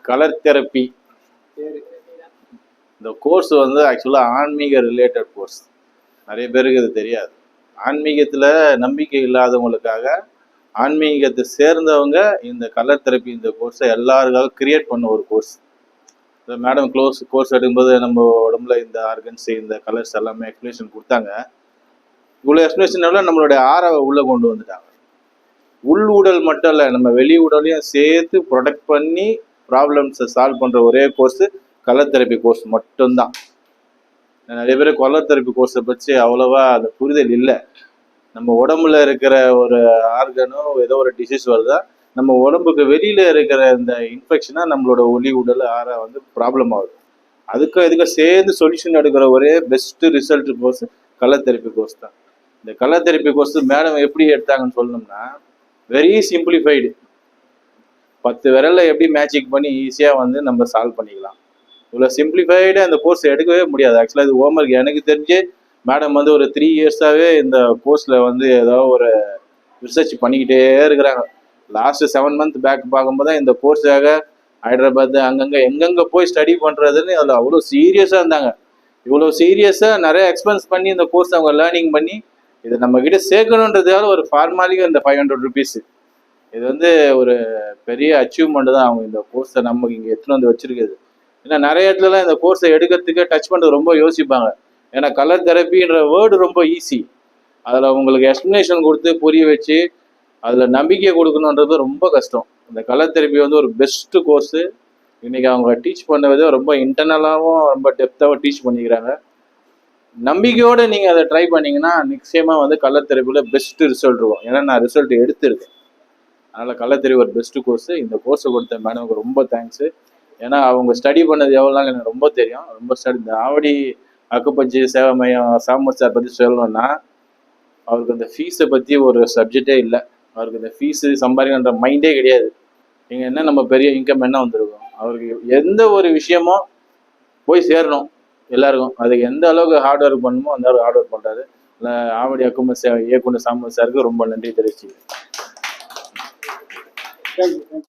Colour therapy இந்த course வந்து ஆக்சுவலாக ஆன்மீக ரிலேட்டட் கோர்ஸ். நிறைய பேருக்கு இது தெரியாது. ஆன்மீகத்தில் நம்பிக்கை இல்லாதவங்களுக்காக ஆன்மீகத்தை சேர்ந்தவங்க இந்த கலர் தெரப்பி இந்த கோர்ஸை எல்லாருக்காக கிரியேட் பண்ண ஒரு கோர்ஸ். மேடம் கோர்ஸ் எடுக்கும்போது நம்ம உடம்புல இந்த ஆர்கன்ஸ் இந்த கலர்ஸ் எல்லாமே எக்ஸ்பிளேஷன் கொடுத்தாங்க. இவ்வளோ எக்ஸ்பிளேஷனால நம்மளுடைய ஆறவை உள்ளே கொண்டு வந்துட்டாங்க. உள் உடல் மட்டும் இல்லை, நம்ம வெளி உடலையும் சேர்த்து ப்ரொடெக்ட் பண்ணி ப்ராப்ளம்ஸை சால்வ் பண்ணுற ஒரே கோர்ஸு கலர் தெரப்பி கோர்ஸ் மட்டும்தான். நிறைய பேர் கலர் தெரப்பி கோர்ஸை பற்றி அவ்வளோவா அந்த புரிதல் இல்லை. நம்ம உடம்புல இருக்கிற ஒரு ஆர்கனோ ஏதோ ஒரு டிசீஸ் வருதா, நம்ம உடம்புக்கு வெளியில் இருக்கிற இந்த இன்ஃபெக்ஷனாக நம்மளோட ஒளி உடல் ஆற வந்து ப்ராப்ளம் ஆகுது. இதுக்கும் சேர்ந்து சொல்யூஷன் எடுக்கிற ஒரே best result course colour therapy course தான். இந்த கலர் தெரப்பி கோர்ஸ் மேடம் எப்படி எடுத்தாங்கன்னு சொல்லணும்னா, வெரி சிம்பிளிஃபைடு. 10 விரலில் எப்படி மேஜிக் பண்ணி ஈஸியாக வந்து நம்ம சால்வ் பண்ணிக்கலாம். இவ்வளோ சிம்பிளிஃபைடு அந்த கோர்ஸ் எடுக்கவே முடியாது. ஆக்சுவலாக இது ஹோம்ஒர்க். எனக்கு தெரிஞ்சு மேடம் வந்து ஒரு 3 இயர்ஸாகவே இந்த கோர்ஸில் வந்து ஏதோ ஒரு ரிசர்ச் பண்ணிக்கிட்டே இருக்கிறாங்க. லாஸ்ட்டு 7 மந்த் பேக் பார்க்கும்போது தான் இந்த கோர்ஸாக ஹைதராபாத் அங்கங்கே எங்கெங்கே போய் ஸ்டடி பண்ணுறதுன்னு அதில் அவ்வளோ சீரியஸாக இருந்தாங்க. இவ்வளோ சீரியஸாக நிறைய எக்ஸ்பென்ஸ் பண்ணி இந்த கோர்ஸ் அவங்க லேர்னிங் பண்ணி இதை நம்மக்கிட்ட சேர்க்கணுன்றதுக்காக ஒரு ஃபார்மாலிக்கு இந்த 500 rupees. இது வந்து ஒரு பெரிய அச்சீவ்மெண்ட் தான் அவங்க இந்த கோர்ஸை நமக்கு இங்கே எடுத்துன்னு வந்து வச்சிருக்குது. ஏன்னா நிறைய இடத்துலலாம் இந்த கோர்ஸை எடுக்கிறதுக்கு டச் பண்ணுறது ரொம்ப யோசிப்பாங்க. ஏன்னா கலர் தெரப்பின்ற வேர்டு ரொம்ப ஈஸி. அதில் உங்களுக்கு எக்ஸ்ப்ளனேஷன் கொடுத்து புரிய வச்சு அதில் நம்பிக்கை கொடுக்கணுன்றது ரொம்ப கஷ்டம். இந்த கலர் தெரப்பி வந்து ஒரு பெஸ்ட்டு கோர்ஸு. இன்றைக்கி அவங்க டீச் பண்ணவே ரொம்ப இன்டர்னலாகவும் ரொம்ப டெப்த்தாகவும் டீச் பண்ணிக்கிறாங்க. நம்பிக்கையோடு நீங்கள் அதை ட்ரை பண்ணிங்கன்னா நிச்சயமாக வந்து கலர் தெரப்பியில் பெஸ்ட்டு ரிசல்ட் இருக்கும். ஏன்னா நான் ரிசல்ட் எடுத்திருக்கேன். அதனால் கலர் தெரப்பி ஒரு பெஸ்ட்டு கோர்ஸு. இந்த கோர்ஸை கொடுத்த மேடமுக்கு ரொம்ப தேங்க்ஸு. ஏன்னா அவங்க ஸ்டடி பண்ணது எவ்வளோ நாள் எனக்கு ரொம்ப தெரியும். ரொம்ப ஸ்டடி. இந்த ஆவடி அக்குப்பஞ்சு சேவை மையம் சாமத் சார் பற்றி சொல்லணும்னா, அவருக்கு இந்த ஃபீஸை பற்றி ஒரு சப்ஜெக்டே இல்லை. அவருக்கு இந்த ஃபீஸு சம்பாதிக்கின்ற மைண்டே கிடையாது. நீங்கள் என்ன நம்ம பெரிய இன்கம் என்ன வந்திருக்கோம். அவருக்கு எந்த ஒரு விஷயமும் போய் சேரணும் எல்லாருக்கும். அதுக்கு எந்த அளவுக்கு ஹார்ட் ஒர்க் பண்ணணுமோ அந்த அளவுக்கு ஹார்ட் ஒர்க் பண்ணுறாரு. இல்லை ஆவடி அக்குப்பஞ்சு சேவை இயக்குனர் சாமத் சாருக்கு ரொம்ப நன்றி தெரிவிச்சுக்கிறேன்.